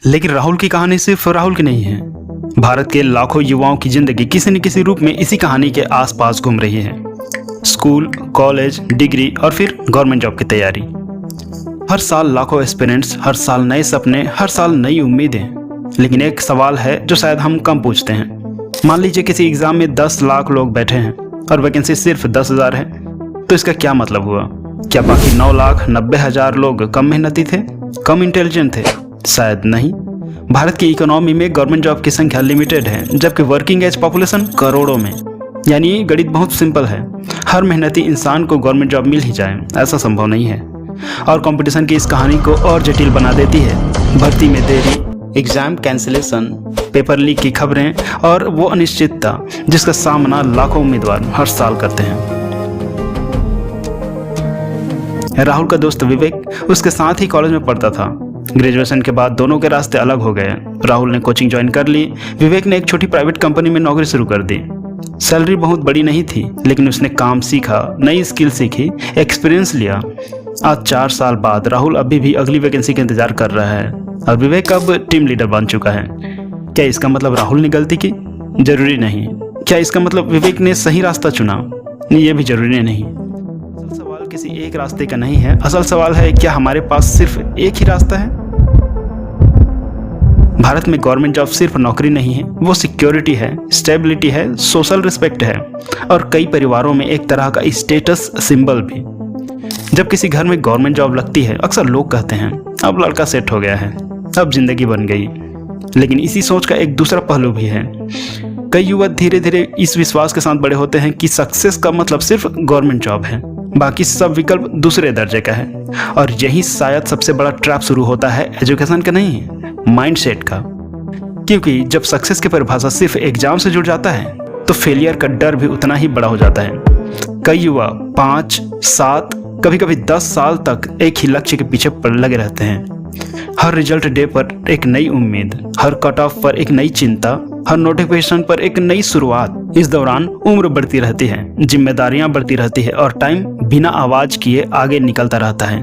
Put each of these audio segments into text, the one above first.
लेकिन राहुल की कहानी सिर्फ राहुल की नहीं है। भारत के लाखों युवाओं की जिंदगी किसी न किसी रूप में इसी कहानी के आसपास घूम रही है। स्कूल, कॉलेज, डिग्री और फिर गवर्नमेंट जॉब की तैयारी। हर साल लाखों एस्पिरेंट्स, हर साल नए सपने, हर साल नई उम्मीदें। लेकिन एक सवाल है जो शायद हम कम पूछते हैं। मान लीजिए किसी एग्जाम में 10 लाख लोग बैठे हैं और वैकेंसी सिर्फ 10,000 है, तो इसका क्या मतलब हुआ? क्या बाकी 9,90,000 लोग कम मेहनती थे, कम इंटेलिजेंट थे? शायद नहीं। भारत की इकोनॉमी में गवर्नमेंट जॉब की संख्या लिमिटेड है, जबकि वर्किंग एज पॉपुलेशन करोड़ों में। यानी गणित बहुत सिंपल है, हर मेहनती इंसान को गवर्नमेंट जॉब मिल ही जाए, ऐसा संभव नहीं है। और कंपटीशन की इस कहानी को और जटिल बना देती है भर्ती में देरी, एग्जाम कैंसिलेशन, पेपर लीक की खबरें और वो अनिश्चितता जिसका सामना लाखों उम्मीदवार हर साल करते हैं। राहुल का दोस्त विवेक उसके साथ ही कॉलेज में पढ़ता था। ग्रेजुएशन के बाद दोनों के रास्ते अलग हो गए। राहुल ने कोचिंग ज्वाइन कर ली, विवेक ने एक छोटी प्राइवेट कंपनी में नौकरी शुरू कर दी। सैलरी बहुत बड़ी नहीं थी, लेकिन उसने काम सीखा, नई स्किल सीखी, एक्सपीरियंस लिया। आज 4 साल बाद राहुल अभी भी अगली वैकेंसी का इंतजार कर रहा है और विवेक अब टीम लीडर बन चुका है। क्या इसका मतलब राहुल ने गलती की? जरूरी नहीं। क्या इसका मतलब विवेक ने सही रास्ता चुना? ये भी जरूरी नहीं। असल सवाल किसी एक रास्ते का नहीं है, असल सवाल है क्या हमारे पास सिर्फ एक ही रास्ता है? भारत में गवर्नमेंट जॉब सिर्फ नौकरी नहीं है, वो सिक्योरिटी है, स्टेबिलिटी है, सोशल रिस्पेक्ट है और कई परिवारों में एक तरह का स्टेटस सिंबल भी। जब किसी घर में गवर्नमेंट जॉब लगती है, अक्सर लोग कहते हैं अब लड़का सेट हो गया है, अब जिंदगी बन गई। लेकिन इसी सोच का एक दूसरा पहलू भी है। कई युवा धीरे धीरे इस विश्वास के साथ बड़े होते हैं कि सक्सेस का मतलब सिर्फ गवर्नमेंट जॉब है, बाकी सब विकल्प दूसरे दर्जे का है। और यही शायद सबसे बड़ा ट्रैप शुरू होता है एजुकेशन का नहीं, माइंडसेट का। क्योंकि जब सक्सेस की परिभाषा सिर्फ एग्जाम से जुड़ जाता है, तो फेलियर का डर भी उतना ही बड़ा हो जाता है। कई युवा 5, 7, कभी कभी 10 साल तक एक ही लक्ष्य के पीछे लगे रहते हैं। हर रिजल्ट डे पर एक नई उम्मीद, हर कट ऑफ पर एक नई चिंता, हर नोटिफिकेशन पर एक नई शुरुआत। इस दौरान उम्र बढ़ती रहती है, जिम्मेदारियां बढ़ती रहती है और टाइम बिना आवाज किए आगे निकलता रहता है।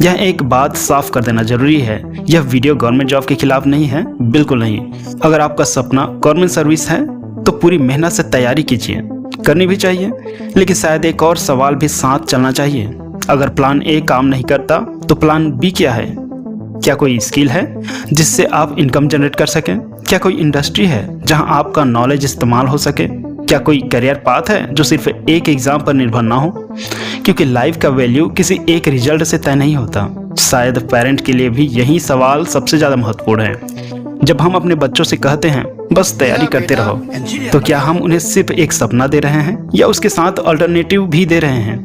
यह एक बात साफ कर देना जरूरी है, यह वीडियो गवर्नमेंट जॉब के खिलाफ नहीं है, बिल्कुल नहीं। अगर आपका सपना गवर्नमेंट सर्विस है तो पूरी मेहनत से तैयारी कीजिए, करनी भी चाहिए। लेकिन शायद एक और सवाल भी साथ चलना चाहिए। अगर प्लान ए काम नहीं करता तो प्लान बी क्या है? क्या कोई स्किल है जिससे आप इनकम जनरेट कर सकें? क्या कोई इंडस्ट्री है जहां आपका नॉलेज इस्तेमाल हो सके? क्या कोई करियर पाथ है जो सिर्फ एक एग्जाम पर निर्भर ना हो? क्योंकि लाइफ का वैल्यू किसी एक रिजल्ट से तय नहीं होता। शायद पेरेंट के लिए भी यही सवाल सबसे ज्यादा महत्वपूर्ण है। जब हम अपने बच्चों से कहते हैं बस तैयारी करते रहो, तो क्या हम उन्हें सिर्फ एक सपना दे रहे हैं या उसके साथ अल्टरनेटिव भी दे रहे हैं?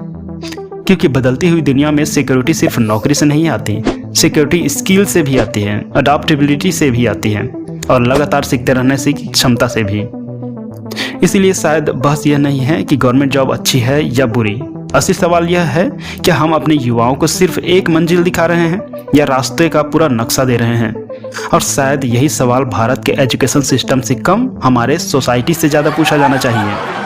क्योंकि बदलती हुई दुनिया में सिक्योरिटी सिर्फ नौकरी से नहीं आती, सिक्योरिटी स्किल से भी आती है, अडॉप्टेबिलिटी से भी आती है और लगातार सीखते रहने की क्षमता से भी। इसीलिए शायद बहस यह नहीं है कि गवर्नमेंट जॉब अच्छी है या बुरी। असली सवाल यह है कि हम अपने युवाओं को सिर्फ एक मंजिल दिखा रहे हैं या रास्ते का पूरा नक्शा दे रहे हैं। और शायद यही सवाल भारत के एजुकेशन सिस्टम से कम हमारे सोसाइटी से ज़्यादा पूछा जाना चाहिए।